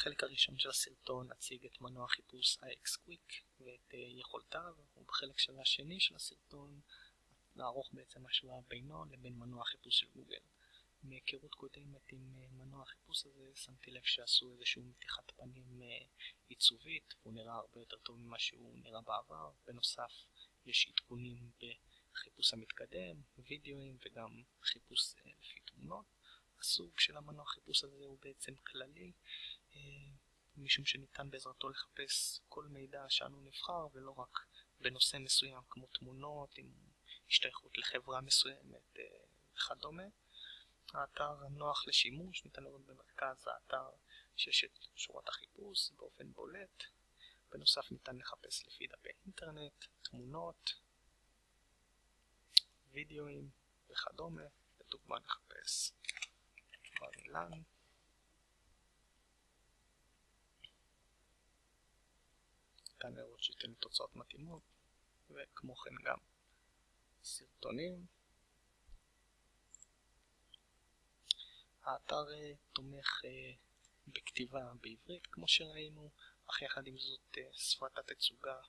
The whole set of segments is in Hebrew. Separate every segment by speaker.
Speaker 1: בחלק הראשון של הסרטון נציג את מנוע חיפוש iXQuick ואת יכולתיו, ובחלק של השני של הסרטון נערוך בעצם השוואה בינו לבין מנוע חיפוש של גוגל. מהיכרות קודמת עם מנוע החיפוש הזה שמתי לב שעשו איזשהו מתיחת פנים עיצובית, הוא נראה הרבה יותר טוב ממה שהוא נראה בעבר. בנוסף יש עדכונים בחיפוש המתקדם, וידאוים וגם חיפוש לפי תמונות. הסוג של המנוע חיפוש הזה הוא בעצם כללי, משום שניתן בעזרתו לחפש כל מידע שאנו נבחר ולא רק בנושא מסוים כמו תמונות עם השתייכות לחברה מסוימת וכדומה. האתר נוח לשימוש, ניתן לראות במרכז האתר שיש את שורת החיפוש באופן בולט. בנוסף ניתן לחפש לפי דפי אינטרנט, תמונות, וידאוים וכדומה. לדוגמה נחפש בר אילן. ניתן לראות שייתן תוצאות מתאימות, וכמו כן גם סרטונים. האתר תומך בכתיבה בעברית כמו שראינו, אך יחד עם זאת שפת התצוגה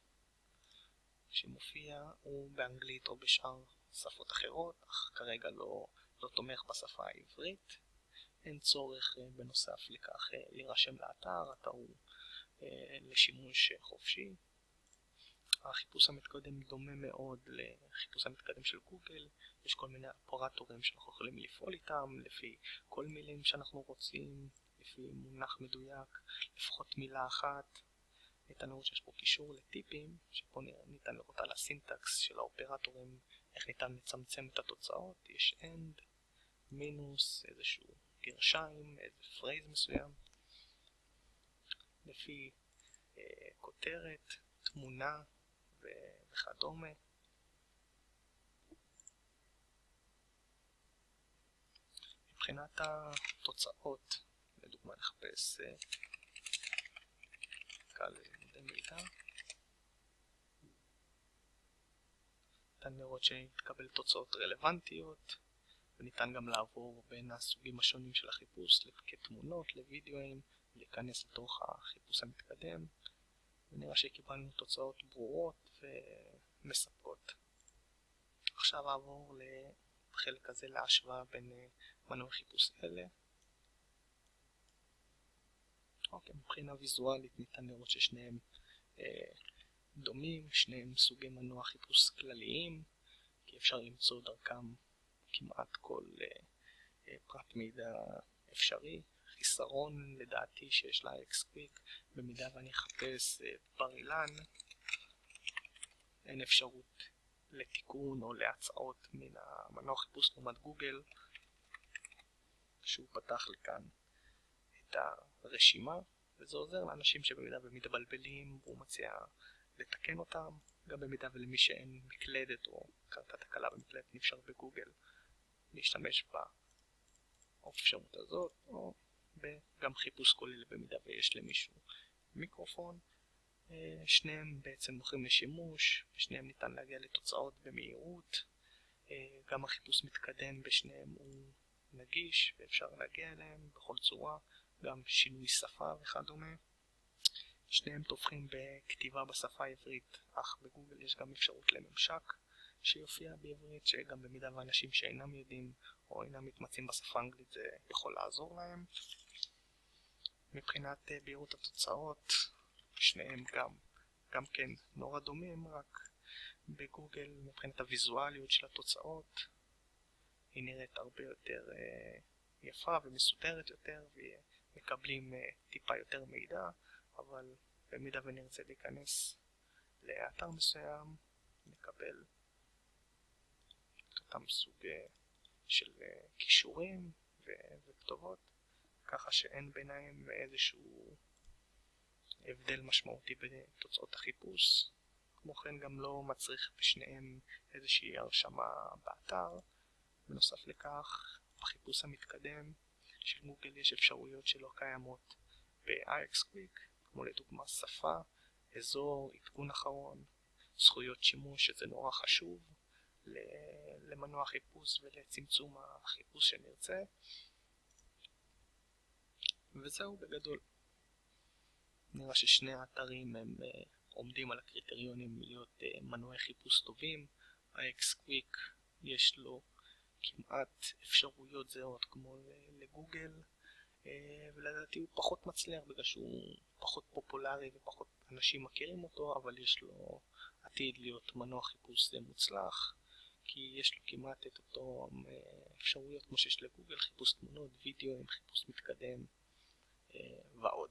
Speaker 1: שמופיע הוא באנגלית או בשאר שפות אחרות, אך כרגע לא תומך בשפה העברית. אין צורך בנוסף לכך להירשם לאתר, האתר הוא לשימוש חופשי. החיפוש המתקדם דומה מאוד לחיפוש המתקדם של גוגל, יש כל מיני אופרטורים שאנחנו יכולים לפעול איתם לפי כל מילים שאנחנו רוצים, לפי מונח מדויק, לפחות מילה אחת. ניתן לראות שיש פה קישור לטיפים, שפה ניתן לראות על הסינטקס של האופרטורים, איך ניתן לצמצם את התוצאות. יש end, מינוס, איזשהו גרשיים, איזה פרייז מסוים, לפי כותרת, תמונה וכדומה. מבחינת התוצאות, לדוגמה נחפש קל לימודי מידע, ניתן לראות שנתקבל תוצאות רלוונטיות, וניתן גם לעבור בין הסוגים השונים של החיפוש כתמונות לוידאוים, להיכנס לתוך החיפוש המתקדם, ונראה שקיבלנו תוצאות ברורות ומספקות. עכשיו אעבור לחלק הזה להשוואה בין מנועי חיפוש אלה. מבחינה ויזואלית ניתן לראות ששניהם דומים, שניהם סוגי מנוע חיפוש כלליים, כי אפשר למצוא דרכם כמעט כל פרט מידע אפשרי. חיסרון לדעתי שיש לה iXQuick, במידה ואני אחפש בר אילן, אין אפשרות לתיקון או להצעות מן המנוע חיפוש לעומת גוגל, שהוא פתח לכאן את הרשימה, וזה עוזר לאנשים שבמידה ומתבלבלים והוא מציע לתקן אותם. גם במידה ולמי שאין מקלדת או קרתה תקלה במקלדת, נפשר בגוגל להשתמש באפשרות הזאת, או גם חיפוש כולל במידה ויש למישהו מיקרופון. שניהם בעצם מוכרים לשימוש, בשניהם ניתן להגיע לתוצאות במהירות. גם החיפוש מתקדם בשניהם הוא נגיש ואפשר להגיע אליהם בכל צורה, גם שינוי שפה וכדומה. שניהם תופחים בכתיבה בשפה העברית, אך בגוגל יש גם אפשרות לממשק שיופיע בעברית, שגם במידה ואנשים שאינם יודעים או אינם מתמצאים בשפה האנגלית זה יכול לעזור להם. מבחינת בהירות התוצאות, שניהם גם כן נורא דומים, רק בגוגל מבחינת הוויזואליות של התוצאות היא נראית הרבה יותר יפה ומסודרת יותר, ומקבלים טיפה יותר מידע. אבל במידה ונרצה להיכנס לאתר מסוים נקבל את אותם סוג של קישורים וכתובות, ככה שאין ביניהם איזשהו הבדל משמעותי בתוצאות החיפוש. כמו כן גם לא מצריך בשניהם איזושהי הרשמה באתר. בנוסף לכך, בחיפוש המתקדם של גוגל יש אפשרויות שלא קיימות ב-iXQuick, כמו לדוגמה שפה, אזור, עדכון אחרון, זכויות שימוש, שזה נורא חשוב למנוע חיפוש ולצמצום החיפוש שנרצה. וזהו בגדול. נראה ששני האתרים הם עומדים על הקריטריונים להיות מנועי חיפוש טובים. ה-XQuick יש לו כמעט אפשרויות זהות כמו לגוגל, ולדעתי הוא פחות מצליח בגלל שהוא פחות פופולרי ופחות אנשים מכירים אותו, אבל יש לו עתיד להיות מנוע חיפוש מוצלח, כי יש לו כמעט את אותו אפשרויות כמו שיש לגוגל, חיפוש תמונות, וידאו, חיפוש מתקדם ועוד.